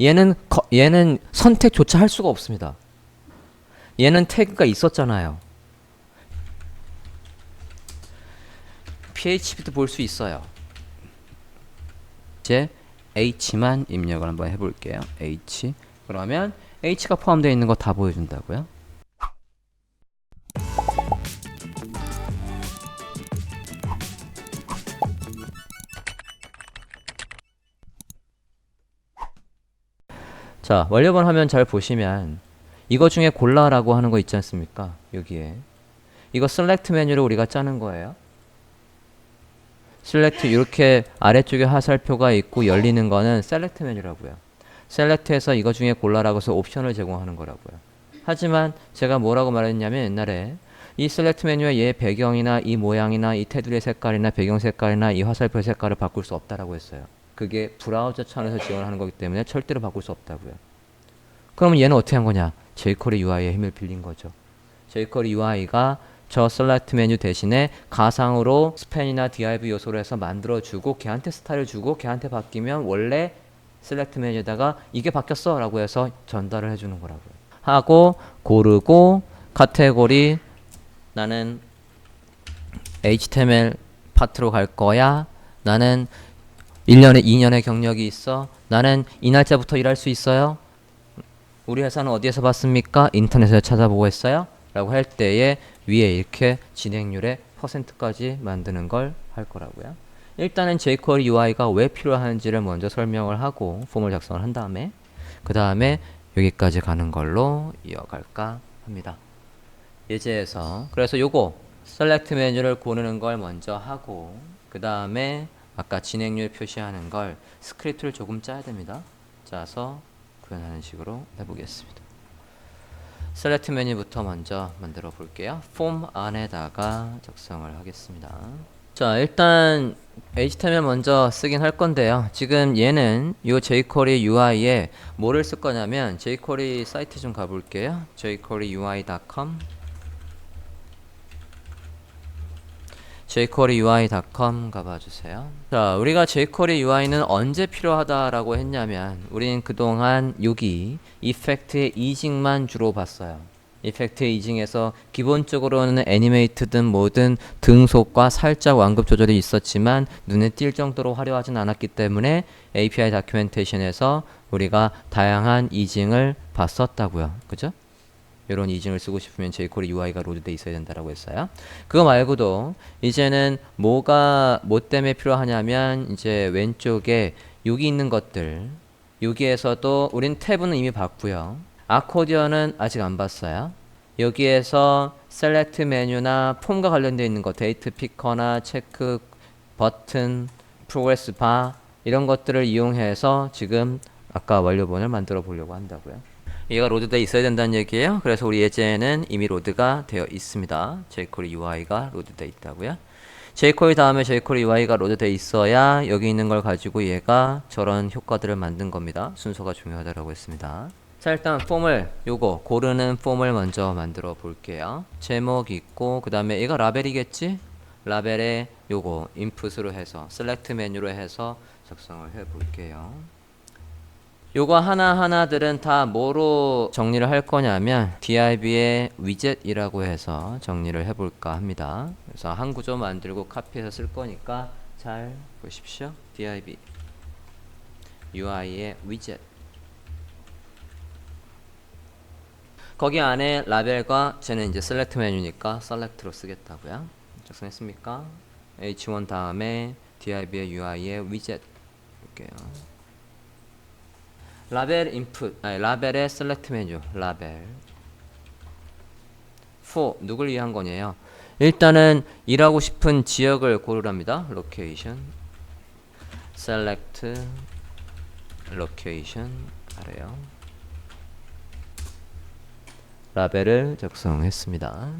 얘는 선택조차 할 수가 없습니다. 얘는 태그가 있었잖아요. PHP도 볼 수 있어요. 이제 H만 입력을 한번 해볼게요. H. 그러면 H가 포함되어 있는 거 다 보여준다고요? 자, 완료본 화면 잘 보시면 이거 중에 골라라고 하는 거 있지 않습니까? 여기에. 이거 셀렉트 메뉴로 우리가 짜는 거예요. 셀렉트 이렇게 아래쪽에 화살표가 있고 열리는 거는 셀렉트 메뉴라고요. 셀렉트해서 이거 중에 골라라고 해서 옵션을 제공하는 거라고요. 하지만 제가 뭐라고 말했냐면 옛날에 이 셀렉트 메뉴에 얘 배경이나 이 모양이나 이 테두리 색깔이나 배경 색깔이나 이 화살표 색깔을 바꿀 수 없다라고 했어요. 그게 브라우저 차원에서 지원하는 거기 때문에 절대로 바꿀 수 없다고요. 그러면 얘는 어떻게 한 거냐? jQuery UI의 힘을 빌린 거죠. jQuery UI가 저 셀렉트 메뉴 대신에 가상으로 스팬이나 div 요소를 해서 만들어주고 걔한테 스타일을 주고 걔한테 바뀌면 원래 셀렉트 메뉴에다가 이게 바뀌었어 라고 해서 전달을 해주는 거라고요. 하고 고르고 카테고리 나는 HTML 파트로 갈 거야. 나는 1년에 2년의 경력이 있어. 나는 이 날짜부터 일할 수 있어요. 우리 회사는 어디에서 봤습니까? 인터넷에서 찾아보고 했어요. 라고 할 때에 위에 이렇게 진행률의 %까지 만드는 걸 할 거라고요. 일단은 jQuery UI가 왜 필요한지를 먼저 설명을 하고 폼을 작성을 한 다음에 그 다음에 여기까지 가는 걸로 이어갈까 합니다. 예제에서 그래서 요거 셀렉트 메뉴를 고르는 걸 먼저 하고 그 다음에 아까 진행률 표시하는 걸 스크립트를 조금 짜야 됩니다. 짜서 구현하는 식으로 해보겠습니다. 셀렉트 메뉴부터 먼저 만들어 볼게요. 폼 안에다가 작성을 하겠습니다. 자, 일단 HTML 먼저 쓰긴 할 건데요. 지금 얘는 요 jQuery UI에 뭐를 쓸 거냐면 jQuery 사이트 좀 가볼게요. jQueryui.com jQueryui.com 가봐주세요. 자, 우리가 jQuery UI는 언제 필요하다라고 했냐면 우리는 그동안 여기 이펙트의 이징만 주로 봤어요. 이펙트의 이징에서 기본적으로는 애니메이트든 뭐든 등속과 살짝 완급 조절이 있었지만 눈에 띌 정도로 화려하진 않았기 때문에 API 다큐멘테이션에서 우리가 다양한 이징을 봤었다고요. 그죠? 이런 이징을 쓰고 싶으면 jQuery UI가 로드돼 있어야 된다라고 했어요. 그거 말고도 이제는 뭐 때문에 필요하냐면 이제 왼쪽에 여기 있는 것들 여기에서도 우린 탭은 이미 봤고요. 아코디언은 아직 안 봤어요. 여기에서 셀렉트 메뉴나 폼과 관련되어 있는 거 데이트 피커나 체크 버튼 프로그레스 바 이런 것들을 이용해서 지금 아까 완료본을 만들어 보려고 한다고요. 얘가 로드되어 있어야 된다는 얘기예요. 그래서 우리 예제에는 이미 로드가 되어 있습니다. jQuery UI가 로드되어 있다고요. jQuery 다음에 jQuery UI가 로드되어 있어야 여기 있는 걸 가지고 얘가 저런 효과들을 만든 겁니다. 순서가 중요하다고 했습니다. 자, 일단 폼을 요거 고르는 폼을 먼저 만들어 볼게요. 제목 있고 그 다음에 얘가 라벨이겠지? 라벨에 요거 인풋으로 해서 셀렉트 메뉴로 해서 작성을 해 볼게요. 요거 하나하나들은 다 뭐로 정리를 할 거냐면 div의 위젯이라고 해서 정리를 해볼까 합니다. 그래서 한 구조 만들고 카피해서 쓸 거니까 잘 보십시오. div UI의 위젯 거기 안에 라벨과 쟤는 이제 셀렉트 메뉴니까 셀렉트로 쓰겠다고요. 작성했습니까? h1 다음에 div의 UI의 위젯 볼게요. 라벨 인풋, 라벨의 셀렉트 메뉴, 라벨 for 누굴 위한 거냐요? 일단은 일하고 싶은 지역을 고르랍니다. location, select, location 아래요. 라벨을 작성했습니다.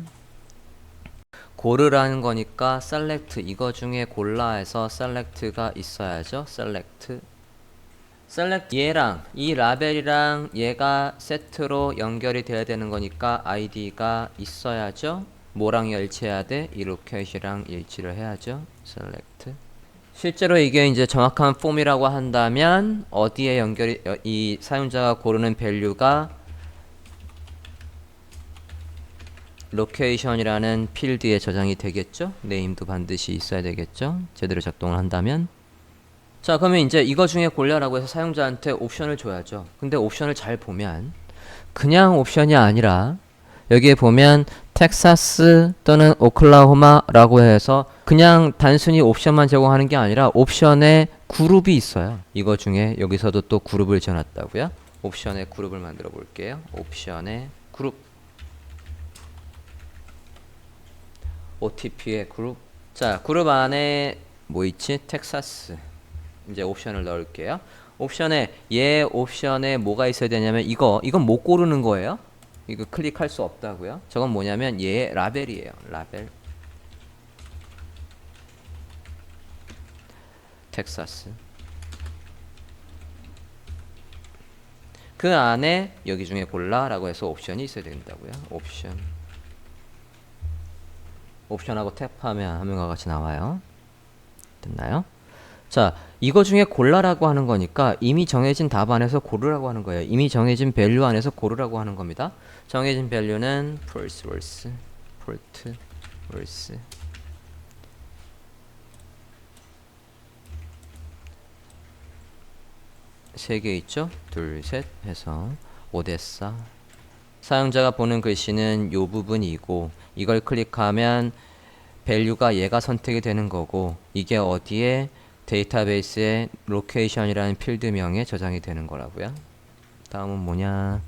고르라는 거니까 select 이거 중에 골라 해서 select가 있어야죠. select 얘랑 이 라벨이랑 얘가 세트로 연결이 돼야 되는 거니까 id가 있어야죠. 뭐랑 일치해야 돼? 이 로케이션이랑 일치를 해야죠. select 실제로 이게 이제 정확한 폼이라고 한다면 어디에 연결이 이 사용자가 고르는 밸류가 로케이션이라는 필드에 저장이 되겠죠? 네임도 반드시 있어야 되겠죠? 제대로 작동을 한다면. 자, 그러면 이제 이거 중에 골라라고 해서 사용자한테 옵션을 줘야죠. 근데 옵션을 잘 보면 그냥 옵션이 아니라 여기에 보면 텍사스 또는 오클라호마라고 해서 그냥 단순히 옵션만 제공하는 게 아니라 옵션에 그룹이 있어요. 이거 중에 여기서도 또 그룹을 지어놨다고요? 옵션에 그룹을 만들어 볼게요. 옵션에 그룹, OTP의 그룹. 자, 그룹 안에 뭐 있지? 텍사스. 이제 옵션을 넣을게요. 옵션에 얘 옵션에 뭐가 있어야 되냐면 이건 못 고르는 거예요. 이거 클릭할 수 없다고요. 저건 뭐냐면 얘 라벨이에요. 라벨. 텍사스. 그 안에 여기 중에 골라라고 해서 옵션이 있어야 된다고요. 옵션. 옵션하고 탭하면 화면과 같이 나와요. 됐나요? 자, 이거 중에 골라라고 하는 거니까 이미 정해진 답 안에서 고르라고 하는 거예요. 이미 정해진 밸류 안에서 고르라고 하는 겁니다. 정해진 밸류는 false verse, port verse. 세 개 있죠? 둘, 셋 해서 오데사. 사용자가 보는 글씨는 요 부분이고 이걸 클릭하면 밸류가 얘가 선택이 되는 거고 이게 어디에 데이터베이스의 로케이션이라는 필드명에 저장이 되는 거라고요. 다음은 뭐냐?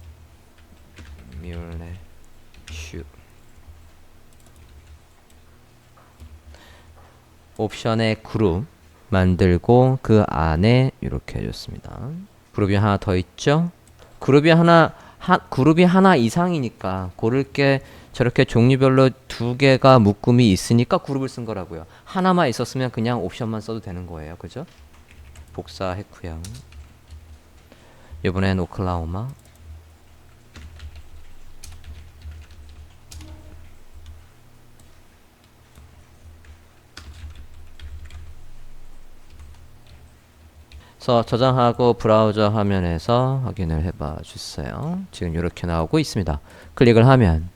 뮬레 슈. 옵션의 그룹 만들고 그 안에 이렇게 해줬습니다. 그룹이 하나 더 있죠? 그룹이 하나 이상이니까 고를 게 저렇게 종류별로 두 개가 묶음이 있으니까 그룹을 쓴 거라고요. 하나만 있었으면 그냥 옵션만 써도 되는 거예요. 그죠? 복사했고요. 이번엔 오클라호마. 그래서 저장하고 브라우저 화면에서 확인을 해봐 주세요. 지금 이렇게 나오고 있습니다. 클릭을 하면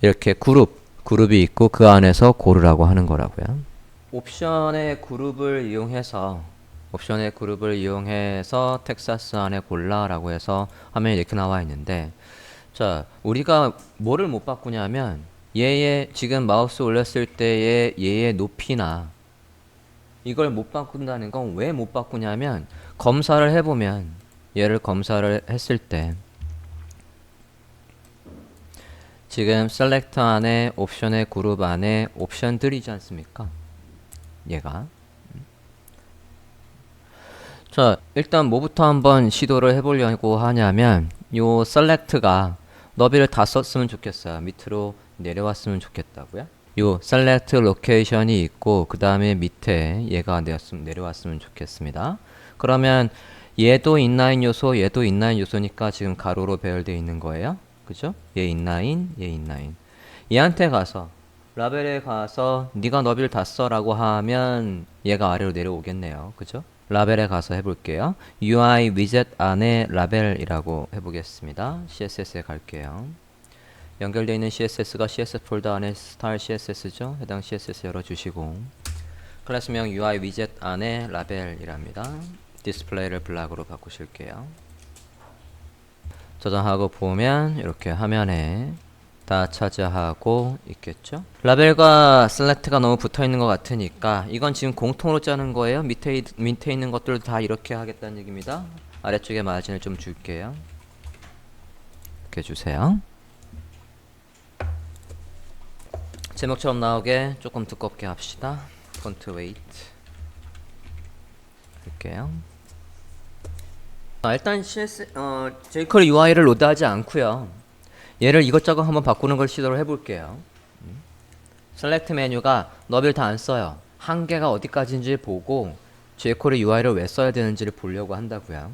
이렇게 그룹이 있고 그 안에서 고르라고 하는 거라고요. 옵션의 그룹을 이용해서 텍사스 안에 골라라고 해서 화면이 이렇게 나와 있는데, 자, 우리가 뭐를 못 바꾸냐면 얘의 지금 마우스 올렸을 때의 얘의 높이나 이걸 못 바꾼다는 건 왜 못 바꾸냐면 검사를 해보면 얘를 검사를 했을 때 지금 셀렉터 안에 옵션의 그룹 안에 옵션들이지 않습니까? 얘가. 자, 일단 뭐부터 한번 시도를 해보려고 하냐면 요 셀렉트가 너비를 다 썼으면 좋겠어요. 밑으로 내려왔으면 좋겠다고요. 요 select location이 있고 그 다음에 밑에 얘가 내려왔으면 좋겠습니다. 그러면 얘도 인라인 요소, 얘도 인라인 요소니까 지금 가로로 배열되어 있는 거예요. 그죠? 얘 인라인, 얘 인라인. 얘한테 가서 라벨에 가서 네가 너비를 다 써라고 하면 얘가 아래로 내려오겠네요. 그죠? 라벨에 가서 해볼게요. UI 위젯 안에 라벨이라고 해보겠습니다. CSS에 갈게요. 연결되어 있는 CSS가 CSS 폴더 안에 스타일 CSS죠. 해당 CSS 열어주시고 클래스명 UI 위젯 안에 라벨이랍니다. 디스플레이를 블락으로 바꾸실게요. 저장하고 보면 이렇게 화면에 다 차지하고 있겠죠. 라벨과 셀렉트가 너무 붙어있는 것 같으니까 이건 지금 공통으로 짜는 거예요. 밑에 있는 것들도 다 이렇게 하겠다는 얘기입니다. 아래쪽에 마진을 좀 줄게요. 이렇게 주세요. 제목처럼 나오게 조금 두껍게 합시다. 폰트 웨이트 할게요. 일단 jQuery UI를 로드하지 않고요. 얘를 이것저것 한번 바꾸는 걸 시도를 해볼게요. 셀렉트 메뉴가 너비를 다 안 써요. 한계가 어디까지인지 보고 jQuery UI를 왜 써야 되는지를 보려고 한다고요.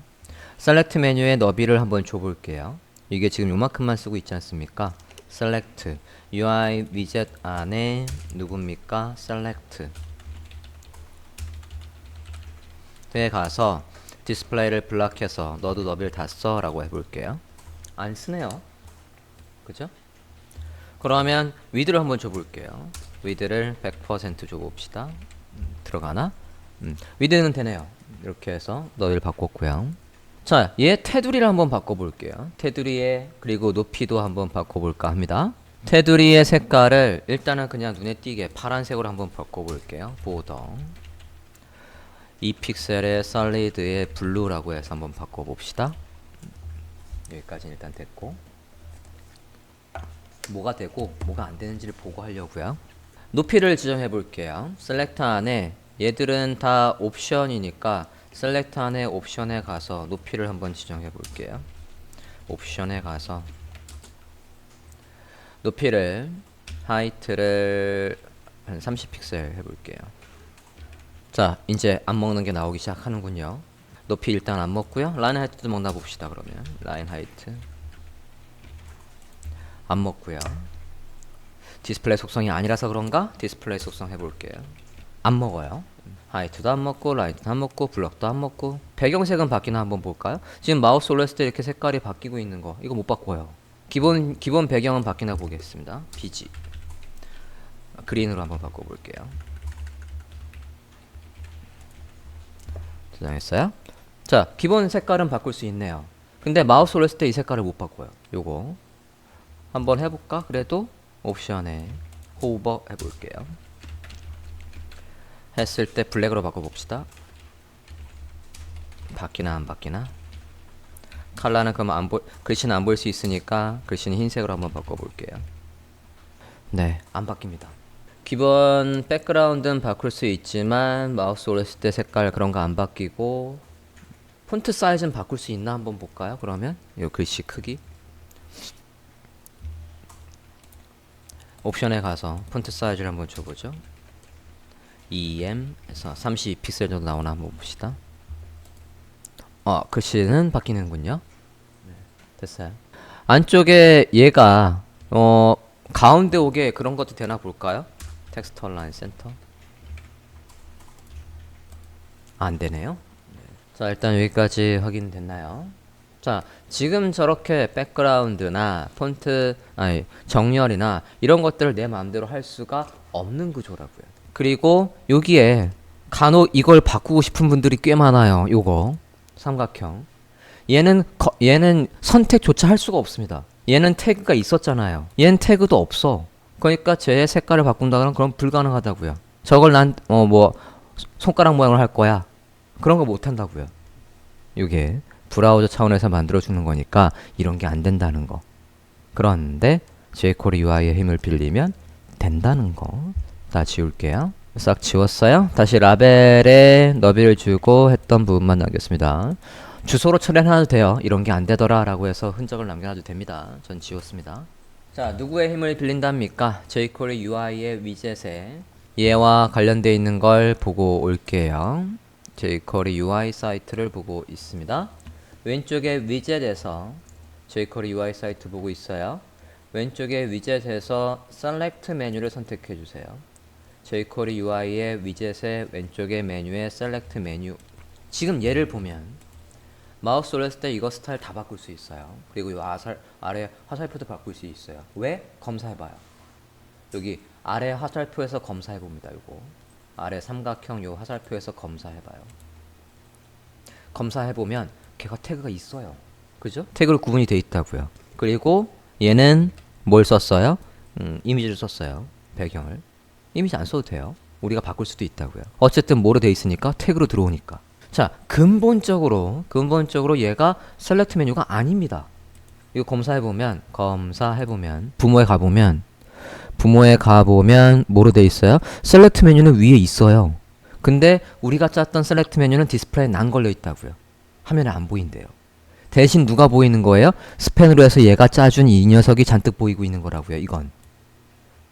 셀렉트 메뉴에 너비를 한번 줘볼게요. 이게 지금 요만큼만 쓰고 있지 않습니까? select UI 위젯 안에 누굽니까? select 가서 디스플레이를 블락해서 너도 너비를 다 써 라고 해볼게요. 안 쓰네요. 그죠? 그러면 위드를 한번 줘볼게요. 위드를 100% 줘봅시다. 들어가나? 위드는 되네요. 이렇게 해서 너비를 바꿨고요. 자, 얘 테두리를 한번 바꿔볼게요. 테두리에 그리고 높이도 한번 바꿔볼까 합니다. 테두리의 색깔을 일단은 그냥 눈에 띄게 파란색으로 한번 바꿔볼게요. 보더 이 픽셀의 솔리드의 블루라고 해서 한번 바꿔봅시다. 여기까지 일단 됐고, 뭐가 되고 뭐가 안 되는지를 보고 하려고요. 높이를 지정해 볼게요. 셀렉터 안에 얘들은 다 옵션이니까 셀렉터 안에 옵션에 가서 높이를 한번 지정해 볼게요. 옵션에 가서 높이를 하이트를 한 30픽셀 해볼게요. 자, 이제 안 먹는 게 나오기 시작하는군요. 높이 일단 안 먹고요. 라인 하이트도 먹나 봅시다. 그러면 라인 하이트 안 먹고요. 디스플레이 속성이 아니라서 그런가? 디스플레이 속성 해볼게요. 안 먹어요. 하이트도 안 먹고 라이트도 안 먹고 블럭도 안 먹고. 배경색은 바뀌나 한번 볼까요? 지금 마우스 올렸을 때 이렇게 색깔이 바뀌고 있는 거 이거 못 바꿔요. 기본 배경은 바뀌나 보겠습니다. BG 그린으로 한번 바꿔볼게요. 저장했어요? 자, 기본 색깔은 바꿀 수 있네요. 근데 마우스 올렸을 때 이 색깔을 못 바꿔요. 요거 한번 해볼까? 그래도 옵션에 호버 해볼게요. 했을 때 블랙으로 바꿔봅시다. 바뀌나 안 바뀌나? 컬러는 그럼 글씨는 안 보일 수 있으니까 글씨는 흰색으로 한번 바꿔볼게요. 네, 안 바뀝니다. 기본 백그라운드는 바꿀 수 있지만 마우스 올렸을 때 색깔 그런 거 안 바뀌고, 폰트 사이즈는 바꿀 수 있나 한번 볼까요? 그러면 이 글씨 크기 옵션에 가서 폰트 사이즈를 한번 줘보죠. EM에서 32픽셀 정도 나오나 한번 봅시다. 글씨는 바뀌는군요. 됐어요. 안쪽에 얘가 가운데 오게 그런 것도 되나 볼까요? 텍스트 얼라인 센터 안 되네요. 자, 일단 여기까지 확인됐나요? 자, 지금 저렇게 백그라운드나 폰트 정렬이나 이런 것들을 내 마음대로 할 수가 없는 구조라고요. 그리고 여기에 간혹 이걸 바꾸고 싶은 분들이 꽤 많아요. 요거 삼각형 얘는 선택조차 할 수가 없습니다. 얘는 태그가 있었잖아요. 얘는 태그도 없어. 그러니까 제 색깔을 바꾼다면 그럼 불가능하다고요. 저걸 난 손가락 모양을 할 거야, 그런 거 못 한다고요. 이게 브라우저 차원에서 만들어주는 거니까 이런 게 안 된다는 거. 그런데 jQuery UI의 힘을 빌리면 된다는 거. 다 지울게요. 싹 지웠어요. 다시 라벨에 너비를 주고 했던 부분만 남겼습니다. 주소로 처리해놔도 돼요. 이런 게 안 되더라 라고 해서 흔적을 남겨놔도 됩니다. 전 지웠습니다. 자, 누구의 힘을 빌린답니까? jQuery UI의 위젯에 얘와 관련되어 있는 걸 보고 올게요. jQuery UI 사이트를 보고 있습니다. 왼쪽에 위젯에서 jQuery UI 사이트 보고 있어요. 왼쪽에 위젯에서 Select 메뉴를 선택해 주세요. jQuery UI의 위젯의 왼쪽의 메뉴에 Select 메뉴. 지금 얘를 보면 마우스 올렸을 때 이거 스타일 다 바꿀 수 있어요. 그리고 이 아래 화살표도 바꿀 수 있어요. 왜? 검사해봐요. 여기 아래 화살표에서 검사해봅니다. 이거 아래 삼각형 요 화살표에서 검사해봐요. 검사해보면 걔가 태그가 있어요. 그죠? 태그로 구분이 돼 있다고요. 그리고 얘는 뭘 썼어요? 이미지를 썼어요. 배경을. 이미지 안 써도 돼요. 우리가 바꿀 수도 있다고요. 어쨌든 뭐로 돼 있으니까 태그로 들어오니까. 자, 근본적으로 얘가 셀렉트 메뉴가 아닙니다. 이거 검사해보면 부모에 가보면 뭐로 돼 있어요? 셀렉트 메뉴는 위에 있어요. 근데 우리가 짰던 셀렉트 메뉴는 디스플레이에 난 걸려 있다고요. 화면에 안 보인대요. 대신 누가 보이는 거예요? 스펜으로 해서 얘가 짜준 이 녀석이 잔뜩 보이고 있는 거라고요. 이건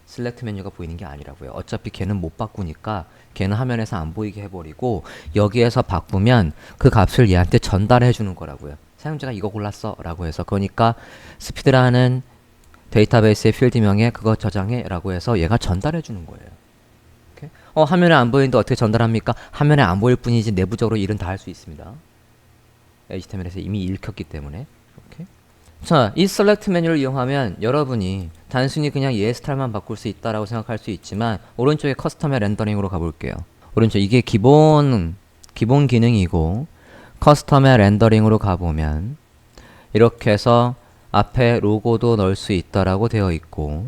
셀렉트 메뉴가 보이는 게 아니라고요. 어차피 걔는 못 바꾸니까 걔는 화면에서 안 보이게 해버리고 여기에서 바꾸면 그 값을 얘한테 전달해 주는 거라고요. 사용자가 이거 골랐어 라고 해서. 그러니까 스피드라는 데이터베이스의 필드명에 그거 저장해 라고 해서 얘가 전달해 주는 거예요. 오케이? 화면에 안 보이는데 어떻게 전달합니까? 화면에 안 보일 뿐이지 내부적으로 일은 다 할 수 있습니다. HTML에서 이미 읽혔기 때문에. 이렇게. 자, 이 select 메뉴를 이용하면 여러분이 단순히 그냥 얘 스타일만 바꿀 수 있다라고 생각할 수 있지만 오른쪽에 커스텀의 렌더링으로 가볼게요. 오른쪽 이게 기본 기능이고 커스텀의 렌더링으로 가보면 이렇게 해서 앞에 로고도 넣을 수 있다라고 되어 있고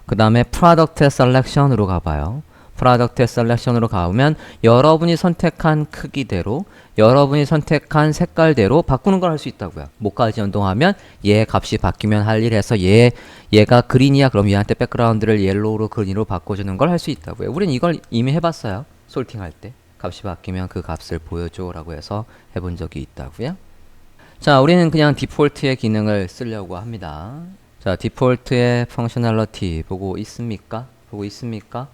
그 다음에 프로덕트 셀렉션으로 가봐요. 프로덕트 셀렉션으로 가보면 여러분이 선택한 크기대로 여러분이 선택한 색깔대로 바꾸는 걸 할 수 있다고요. 목까지 연동하면 얘 값이 바뀌면 할 일 해서 얘가 그린이야 그럼 얘한테 백그라운드를 옐로우로 그린으로 바꿔주는 걸 할 수 있다고요. 우린 이걸 이미 해봤어요. 솔팅할 때 값이 바뀌면 그 값을 보여줘 라고 해서 해본 적이 있다고요. 자, 우리는 그냥 디폴트의 기능을 쓰려고 합니다. 자, 디폴트의 펑셔널리티 보고 있습니까? 보고 있습니까?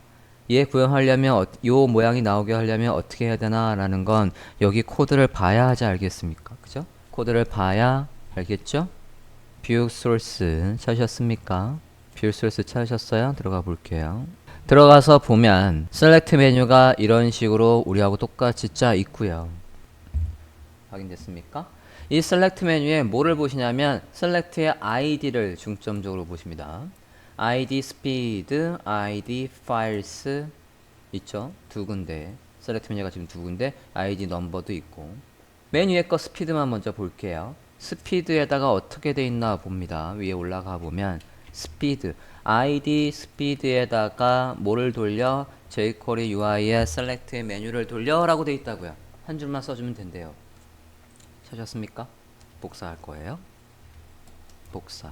얘 구현하려면 요 모양이 나오게 하려면 어떻게 해야 되나 라는 건 여기 코드를 봐야 하지 알겠습니까? 그죠? 코드를 봐야 알겠죠? 뷰 소스 찾으셨습니까? 뷰 소스 찾으셨어요? 들어가 볼게요. 들어가서 보면 셀렉트 메뉴가 이런 식으로 우리하고 똑같이 짜 있고요. 확인됐습니까? 이 셀렉트 메뉴에 뭐를 보시냐면 셀렉트의 ID를 중점적으로 보십니다. ID 스피드, ID 파일스 있죠? 두 군데. 셀렉트 메뉴가 지금 두 군데, ID 넘버도 있고. 맨 위에 거 스피드만 먼저 볼게요. 스피드에다가 어떻게 돼 있나 봅니다. 위에 올라가 보면 스피드, ID 스피드에다가 뭐를 돌려? jQuery UI의 셀렉트 메뉴를 돌려 라고 돼 있다고요. 한 줄만 써주면 된대요. 찾았습니까? 복사할 거예요. 복사.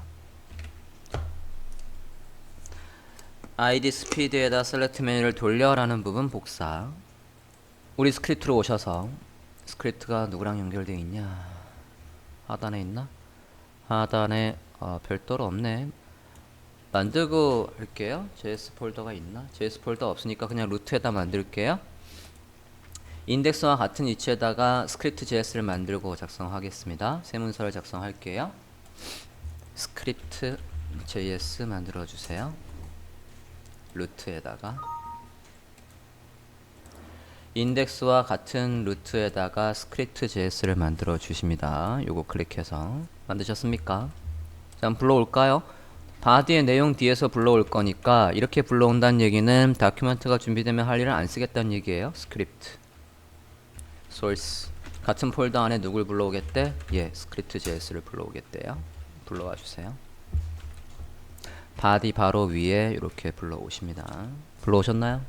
ID 스피드에다 셀렉트 메뉴를 돌려라는 부분 복사. 우리 스크립트로 오셔서 스크립트가 누구랑 연결되어 있냐? 하단에 있나? 하단에 별도로 없네. 만들고 할게요. JS 폴더가 있나? JS 폴더 없으니까 그냥 루트에다 만들게요. 인덱스와 같은 위치에다가 스크립트 JS를 만들고 작성하겠습니다. 새 문서를 작성할게요. 스크립트 JS 만들어주세요. 루트에다가 인덱스와 같은 루트에다가 스크립트 JS를 만들어 주십니다. 요거 클릭해서 만드셨습니까? 자, 한번 불러올까요? 바디의 내용 뒤에서 불러올 거니까 이렇게 불러온다는 얘기는 다큐멘트가 준비되면 할 일을 안 쓰겠다는 얘기예요. 스크립트 소스 같은 폴더 안에 누굴 불러오겠대? 예, 스크립트 JS를 불러오겠대요. 불러와 주세요. 바디 바로 위에 이렇게 불러오십니다. 불러오셨나요?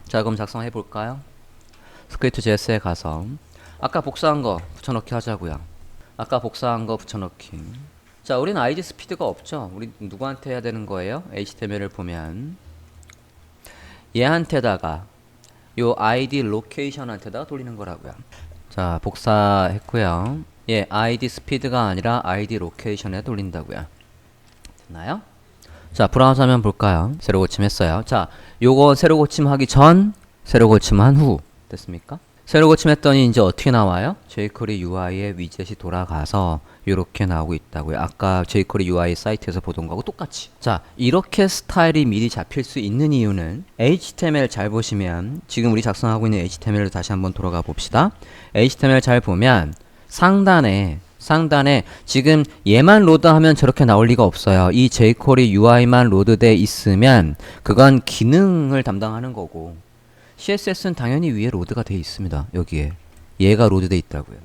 자, 그럼 작성해 볼까요? 스크립트 JS에 가서 아까 복사한 거 붙여넣기 하자고요. 아까 복사한 거 붙여넣기. 자, 우리는 ID 스피드가 없죠. 우리 누구한테 해야 되는 거예요? HTML을 보면 얘한테다가 요 ID 로케이션한테다가 돌리는 거라고요. 자, 복사했고요. 예, ID 스피드가 아니라 ID 로케이션에 돌린다고요. 됐나요? 자, 브라우저 화면 볼까요? 새로 고침했어요. 자, 요거 새로 고침하기 전, 새로 고침한 후. 됐습니까? 새로 고침했더니 이제 어떻게 나와요? jQuery UI의 위젯이 돌아가서 이렇게 나오고 있다고요. 아까 jQuery UI 사이트에서 보던 거하고 똑같이. 자, 이렇게 스타일이 미리 잡힐 수 있는 이유는 HTML 잘 보시면 지금 우리 작성하고 있는 HTML로 다시 한번 돌아가 봅시다. HTML 잘 보면 상단에 지금 얘만 로드하면 저렇게 나올 리가 없어요. 이 jQuery UI만 로드돼 있으면 그건 기능을 담당하는 거고 CSS는 당연히 위에 로드가 돼 있습니다. 여기에 얘가 로드돼 있다고요.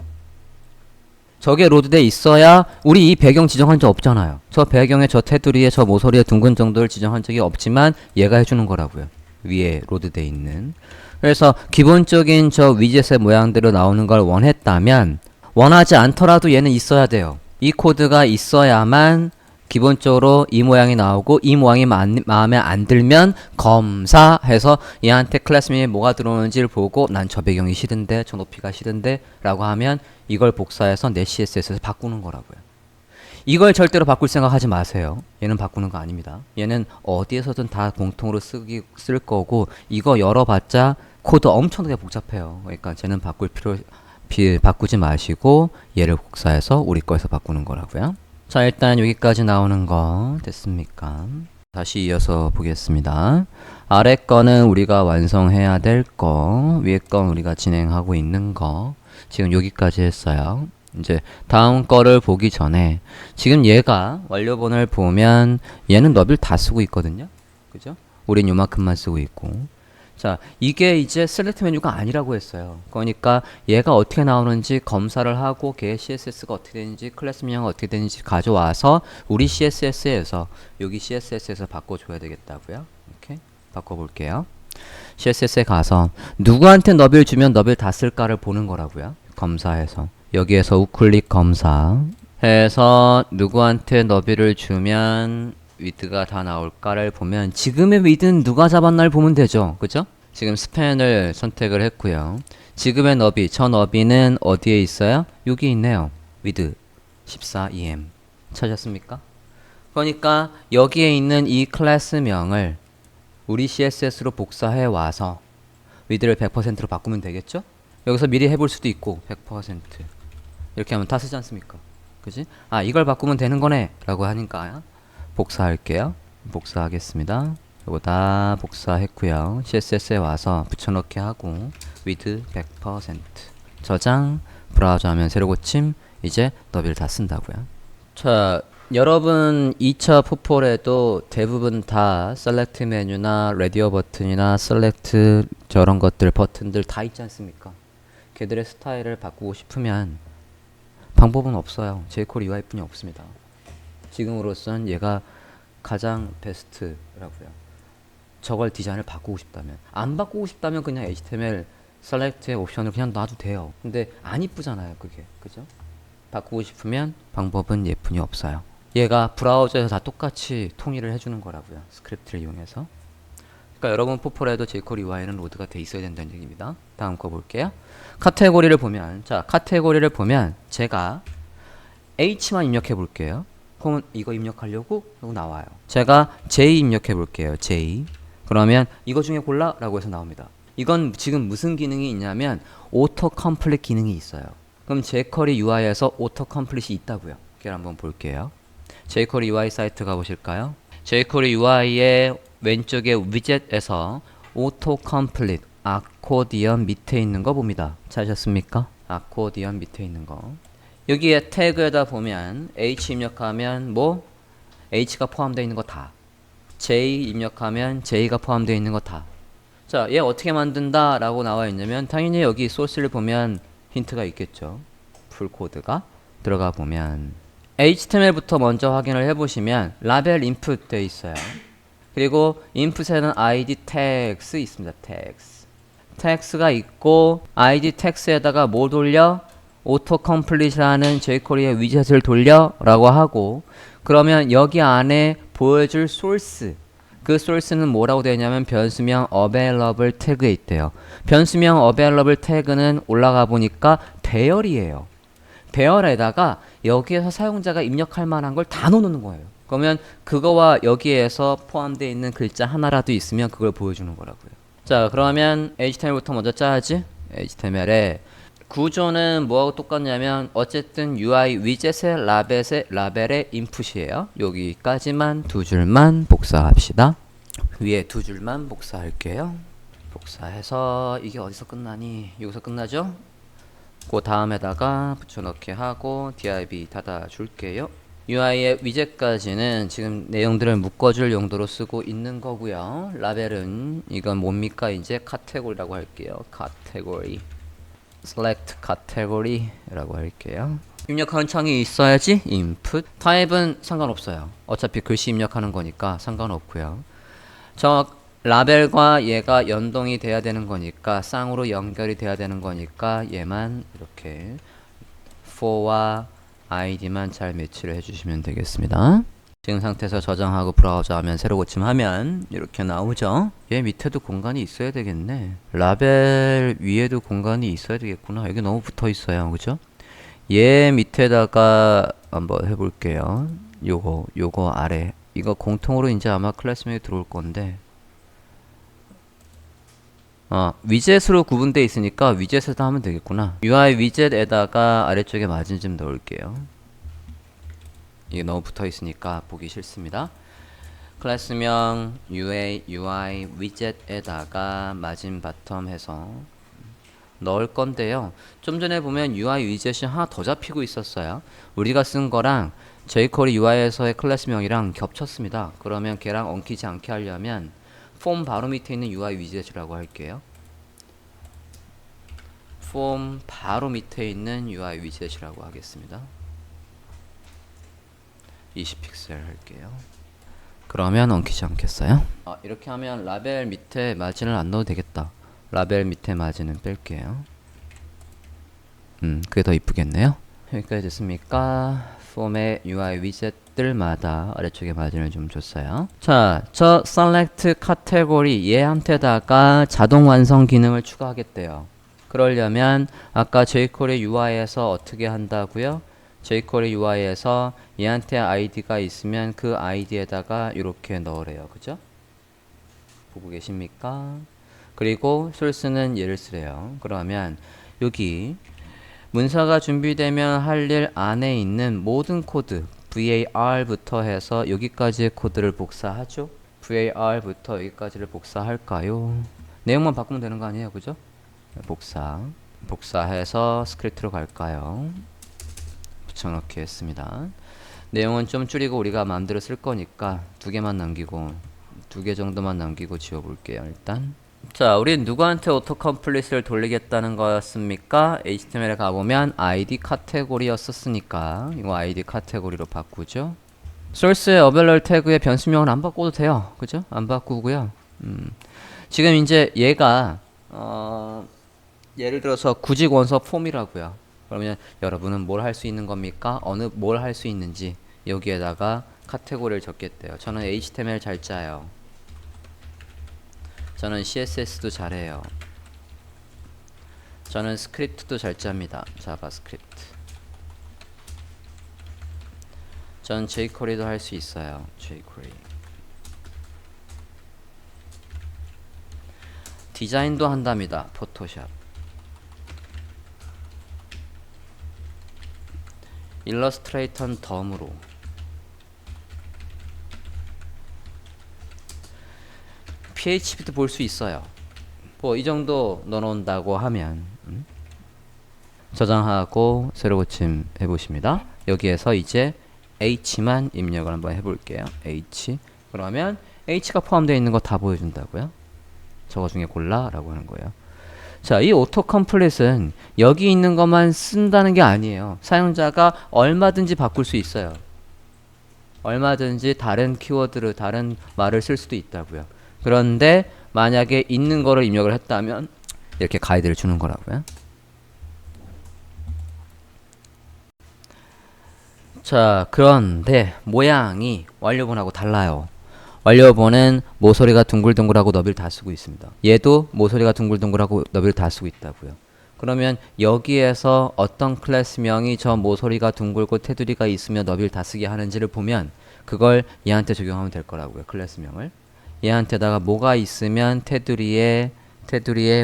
저게 로드돼 있어야 우리 이 배경 지정한 적 없잖아요. 저 배경에 저 테두리에 저 모서리에 둥근 정도를 지정한 적이 없지만 얘가 해주는 거라고요. 위에 로드돼 있는. 그래서 기본적인 저 위젯의 모양대로 나오는 걸 원했다면 원하지 않더라도 얘는 있어야 돼요. 이 코드가 있어야만 기본적으로 이 모양이 나오고 이 모양이 마음에 안 들면 검사해서 얘한테 클래스 명에 뭐가 들어오는지를 보고 난 저 배경이 싫은데 저 높이가 싫은데 라고 하면 이걸 복사해서 내 CSS에서 바꾸는 거라고요. 이걸 절대로 바꿀 생각 하지 마세요. 얘는 바꾸는 거 아닙니다. 얘는 어디에서든 다 공통으로 쓸 거고 이거 열어봤자 코드 엄청나게 복잡해요. 그러니까 쟤는 바꾸지 마시고 얘를 복사해서 우리 거에서 바꾸는 거라고요. 자, 일단 여기까지 나오는 거 됐습니까? 다시 이어서 보겠습니다. 아래 거는 우리가 완성해야 될 거, 위에 건 우리가 진행하고 있는 거. 지금 여기까지 했어요. 이제 다음 거를 보기 전에 지금 얘가 완료본을 보면 얘는 너비를 다 쓰고 있거든요. 그죠? 우린 요만큼만 쓰고 있고. 자, 이게 이제 셀렉트 메뉴가 아니라고 했어요. 그러니까 얘가 어떻게 나오는지 검사를 하고 걔의 CSS가 어떻게 되는지 클래스 명령이 어떻게 되는지 가져와서 우리 CSS에서 여기 CSS에서 바꿔줘야 되겠다고요. 이렇게 바꿔볼게요. CSS에 가서 누구한테 너비를 주면 너비를 다 쓸까를 보는 거라고요. 검사해서 여기에서 우클릭 검사 해서 누구한테 너비를 주면 위드가 다 나올까를 보면 지금의 위드는 누가 잡았나를 보면 되죠. 그죠? 지금 스팬을 선택을 했고요. 지금의 너비, 저 너비는 어디에 있어요? 여기 있네요. 위드 14em 찾았습니까? 그러니까 여기에 있는 이 클래스명을 우리 CSS로 복사해 와서 위드를 100%로 바꾸면 되겠죠? 여기서 미리 해볼 수도 있고 100% 이렇게 하면 다 쓰지 않습니까? 그지? 아, 이걸 바꾸면 되는 거네 라고 하니까 복사할게요. 복사하겠습니다. 이거 다 복사했고요. CSS에 와서 붙여넣기 하고 with 100% 저장, 브라우저 하면 새로 고침. 이제 너비를 다 쓴다고요. 자, 여러분 2차 푸폴에도 대부분 다 셀렉트 메뉴나 라디오 버튼이나 셀렉트 저런 것들 버튼들 다 있지 않습니까? 걔들의 스타일을 바꾸고 싶으면 방법은 없어요. jQuery UI뿐이 없습니다. 지금으로선 얘가 가장 베스트라고요. 저걸 디자인을 바꾸고 싶다면, 안 바꾸고 싶다면 그냥 HTML 셀렉트의 옵션을 그냥 놔도 돼요. 근데 안 이쁘잖아요, 그게. 그죠? 바꾸고 싶으면 방법은 예쁜이 없어요. 얘가 브라우저에서 다 똑같이 통일을 해주는 거라고요. 스크립트를 이용해서. 그러니까 여러분 포폴에도 jQuery UI는 로드가 돼 있어야 된다는 얘기입니다. 다음 거 볼게요. 카테고리를 보면, 자, 카테고리를 보면 제가 H만 입력해 볼게요. 그러면 이거 입력하려고 하고 나와요. 제가 J 입력해 볼게요. J. 그러면 이거 중에 골라 라고 해서 나옵니다. 이건 지금 무슨 기능이 있냐면 오토 컴플릿 기능이 있어요. 그럼 jQuery UI에서 오토 컴플릿이 있다고요. 그걸 한번 볼게요. jQuery UI 사이트 가보실까요? jQuery UI의 왼쪽에 위젯에서 오토 컴플릿 아코디언 밑에 있는 거 봅니다. 찾으셨습니까? 아코디언 밑에 있는 거. 여기에 태그에다 보면 H 입력하면 뭐 H가 포함되어 있는 거 다. J 입력하면 J가 포함되어 있는 거 다. 자, 얘 어떻게 만든다 라고 나와 있냐면 당연히 여기 소스를 보면 힌트가 있겠죠. 풀코드가 들어가 보면 HTML부터 먼저 확인을 해보시면 라벨 인풋 돼 있어요. 그리고 인풋에는 ID tags 있습니다. tags가 있고 ID tags에다가 뭐 돌려? 오토 컴플릿이라는 jQuery의 위젯을 돌려 라고 하고 그러면 여기 안에 보여줄 소스 그 소스는 뭐라고 되냐면 변수명 available 태그에 있대요. 변수명 available 태그는 올라가 보니까 배열이에요. 배열에다가 여기에서 사용자가 입력할 만한 걸 다 넣어놓는 거예요. 그러면 그거와 여기에서 포함되어 있는 글자 하나라도 있으면 그걸 보여주는 거라고요. 자, 그러면 HTML부터 먼저 짜야지. HTML에 구조는 뭐하고 똑같냐면 어쨌든 UI 위젯의 라벨의 인풋이에요. 여기까지만 두 줄만 복사합시다. 위에 두 줄만 복사할게요. 복사해서 이게 어디서 끝나니? 여기서 끝나죠? 그 다음에다가 붙여넣기 하고 div 닫아 줄게요. UI의 위젯까지는 지금 내용들을 묶어줄 용도로 쓰고 있는 거고요. 라벨은 이건 뭡니까? 이제 카테고리라고 할게요. 카테고리 select category라고 할게요. 입력하는 창이 있어야지 input. 타입은 상관없어요. 어차피 글씨 입력하는 거니까 상관없고요. 저 라벨과 얘가 연동이 돼야 되는 거니까 쌍으로 연결이 돼야 되는 거니까 얘만 이렇게 for와 id만 잘 매치를 해주시면 되겠습니다. 지금 상태에서 저장하고 브라우저 하면 새로 고침하면 이렇게 나오죠. 얘 밑에도 공간이 있어야 되겠네. 라벨 위에도 공간이 있어야 되겠구나. 여기 너무 붙어 있어요. 그죠? 얘 밑에다가 한번 해볼게요. 요거 아래 이거 공통으로 이제 아마 클래스명에 들어올 건데 위젯으로 구분되어 있으니까 위젯에다 하면 되겠구나. UI 위젯에다가 아래쪽에 마진 좀 넣을게요. 이게 너무 붙어 있으니까 보기 싫습니다. 클래스명 UI 위젯에다가 마진 바텀 해서 넣을 건데요. 좀 전에 보면 UI 위젯이 하나 더 잡히고 있었어요. 우리가 쓴 거랑 jQuery UI에서의 클래스명이랑 겹쳤습니다. 그러면 걔랑 엉키지 않게 하려면 폼 바로 밑에 있는 UI 위젯이라고 할게요. 폼 바로 밑에 있는 UI 위젯이라고 하겠습니다. 20픽셀 할게요. 그러면 엉키지 않겠어요? 이렇게 하면 라벨 밑에 마진을 안 넣어도 되겠다. 라벨 밑에 마진은 뺄게요. 그게 더 이쁘겠네요. 여기까지 됐습니까? 폼의 UI 위젯들마다 아래쪽에 마진을 좀 줬어요. 자, 저 select category 얘한테다가 자동 완성 기능을 추가하겠대요. 그러려면 아까 jQuery UI에서 어떻게 한다고요? jQuery UI에서 얘한테 아이디가 있으면 그 아이디에다가 이렇게 넣으래요. 그죠? 보고 계십니까? 그리고 source는 얘를 쓰래요. 그러면 여기 문서가 준비되면 할 일 안에 있는 모든 코드 var부터 해서 여기까지의 코드를 복사하죠. var부터 여기까지를 복사할까요? 내용만 바꾸면 되는 거 아니에요, 그죠? 복사해서 스크립트로 갈까요? 붙여넣기 했습니다. 내용은 좀 줄이고 우리가 마음대로 쓸 거니까 두 개만 남기고 두 개 정도만 남기고 지워볼게요. 일단 자, 우린 누구한테 오토 컴플릿을 돌리겠다는 거였습니까? HTML에 가보면 ID 카테고리였었으니까 이거 ID 카테고리로 바꾸죠. source의 어벨럴 태그의 변수명은 안 바꿔도 돼요. 그죠? 안 바꾸고요. 지금 이제 얘가 예를 들어서 구직 원서 폼이라고요. 그러면 여러분은 뭘 할 수 있는 겁니까? 뭘 할 수 있는지 여기에다가 카테고리를 적겠대요. 저는 HTML 잘 짜요. 저는 CSS도 잘해요. 저는 스크립트도 잘 짭니다. 자바스크립트. 전 jQuery도 할 수 있어요. jQuery. 디자인도 한답니다. 포토샵. 일러스트레이터는 덤으로. PHP도 볼 수 있어요. 뭐 이 정도 넣어놓는다고 하면 저장하고 새로 고침 해보십니다. 여기에서 이제 H만 입력을 한번 해볼게요. H. 그러면 H가 포함되어 있는 거 다 보여준다고요. 저거 중에 골라 라고 하는 거예요. 자, 이 오토 컴플릿은 여기 있는 것만 쓴다는 게 아니에요. 사용자가 얼마든지 바꿀 수 있어요. 얼마든지 다른 키워드를 다른 말을 쓸 수도 있다고요. 그런데 만약에 있는 거를 입력을 했다면 이렇게 가이드를 주는 거라고요. 자, 그런데 모양이 완료본하고 달라요. 완료본은 모서리가 둥글둥글하고 너비를 다 쓰고 있습니다. 얘도 모서리가 둥글둥글하고 너비를 다 쓰고 있다고요. 그러면 여기에서 어떤 클래스명이 저 모서리가 둥글고 테두리가 있으며 너비를 다 쓰게 하는지를 보면 그걸 얘한테 적용하면 될 거라고요. 클래스명을. 얘한테다가 뭐가 있으면 테두리에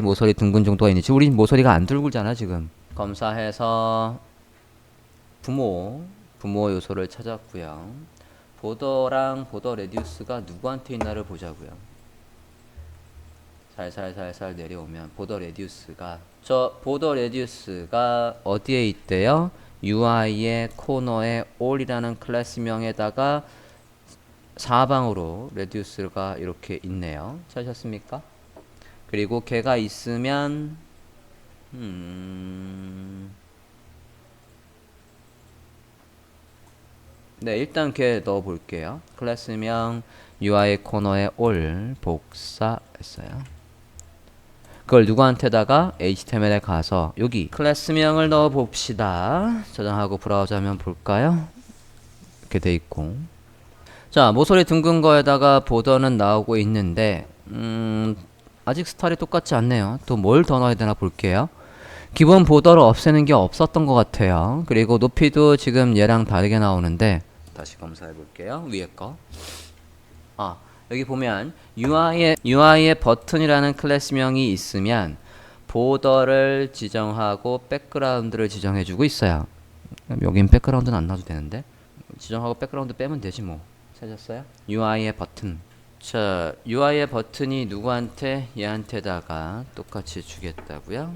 모서리 둥근 정도가 있는지. 우리 모서리가 안 둥글잖아 지금. 검사해서 부모 요소를 찾았고요. 보더랑 보더 레디우스가 누구한테 있나를 보자고요. 살살 내려오면 보더 레디우스가 어디에 있대요? UI의 코너에 all이라는 클래스명에다가 사방으로 레디우스가 이렇게 있네요. 찾으셨습니까? 그리고 걔가 있으면 네, 일단 걔 넣어 볼게요. 클래스명 UI 코너에 all 복사했어요. 그걸 누구한테다가 HTML에 가서 여기 클래스명을 넣어 봅시다. 저장하고 브라우저 하면 볼까요? 이렇게 돼 있고. 자, 모서리 둥근 거에다가 보더는 나오고 있는데 아직 스타일이 똑같지 않네요. 또 뭘 더 넣어야 되나 볼게요. 기본 보더를 없애는 게 없었던 것 같아요. 그리고 높이도 지금 얘랑 다르게 나오는데 다시 검사해 볼게요. 위에 거. 여기 보면 UI에 버튼이라는 클래스명이 있으면 보더를 지정하고 백그라운드를 지정해 주고 있어요. 여긴 백그라운드는 안 놔도 되는데 지정하고 백그라운드 빼면 되지 뭐. 찾았어요? UI의 버튼. 자, UI의 버튼이 누구한테? 얘한테다가 똑같이 주겠다고요?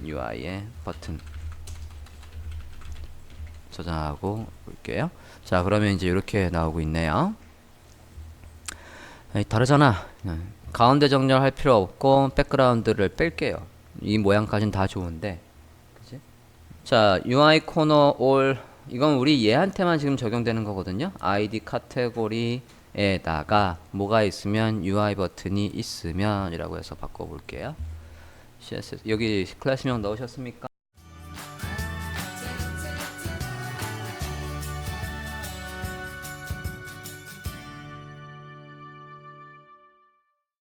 UI의 버튼 저장하고 볼게요. 자, 그러면 이제 이렇게 나오고 있네요. 에이, 다르잖아. 가운데 정렬할 필요 없고 백그라운드를 뺄게요. 이 모양까지는 다 좋은데, 그치? 자, UI 코너 all 이건 우리 얘한테만 지금 적용되는 거거든요. ID 카테고리에다가 뭐가 있으면 UI 버튼이 있으면 이라고 해서 바꿔볼게요. CSS 여기 클래스명 넣으셨습니까?